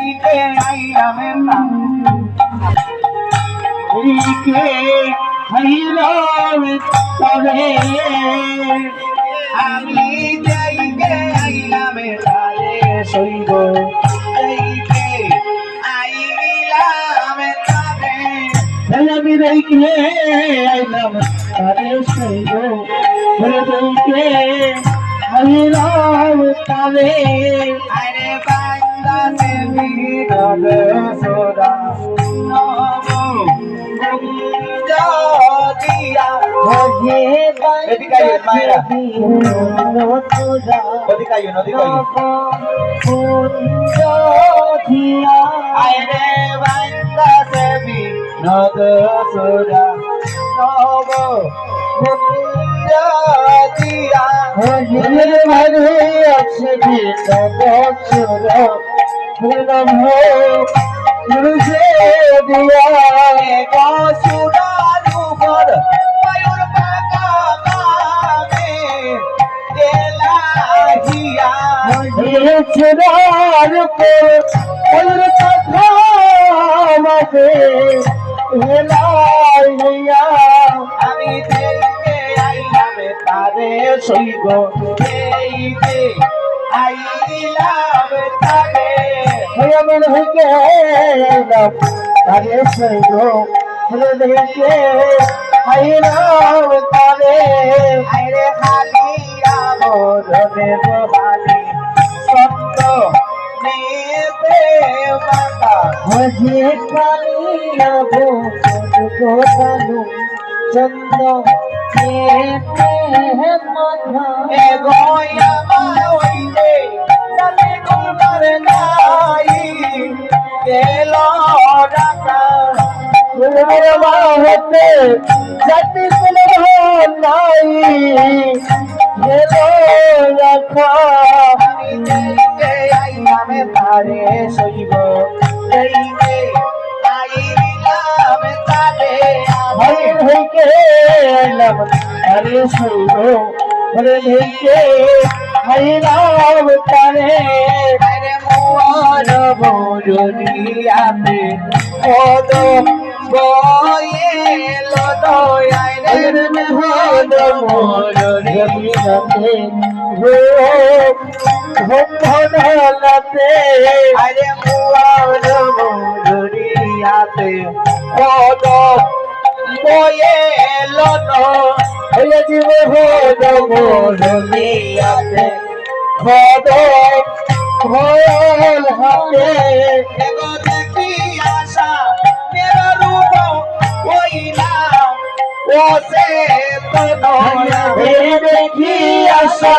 যাইতে আইলাম না কে আইলাম তবে আমি যাইতে আইলাম তারে সইব যাইতে আইলাম তবে আমি যাইতে আইলাম তারে সইব যাইতে আইলাম তবে আরে বান্দা সে বিরদ সোরা নব দিয়া হে বান্দা মায়েরা নদি কাইও দিয়া আরে বান্দা সে বিরদ সোরা নব দিয়া হে মারে আছে বিরদ সোরা নব দিয়া গসুরার উপর ময়ূর পাকা গাবে এলাহিয়া গসুরার উপর ময়ূর পাকা গাবে এলাহিয়া আমি দেখতে আইলাম তারে সইব দেখতে আইলাম তারে আমি দেখতে আইলাম তারে সইব দেখতে আইলাম তারে আইরে হালিয়া বদনের বালি সত্য নেতে মাতা হজে কালিয়া বদনু চন্দ্র নেতে মাথা এ গয়া হইলে চলে গুলবার নাই গেল রাখা গুলবার হতে জাতি গুলবার নাই গেল রাখা আমি দেখতে আইলাম তারে সইব দেখতে আইলাম তারে হইকে আইলাম তারে সইব দেখতে আইলাম তারে আরে মোর বড়িয়াতে কত বয়েল দয়াই রে মোর বড়িয়াতে ভোলাতে আরে মোর বড়িয়াতে কত বয়েল হইলে জীব হোদ বড়িয়াতে কত ভয়াল হাতে এগো দেখি আশা মেরা রূপ হইলাম ও সে তো দেখি আশা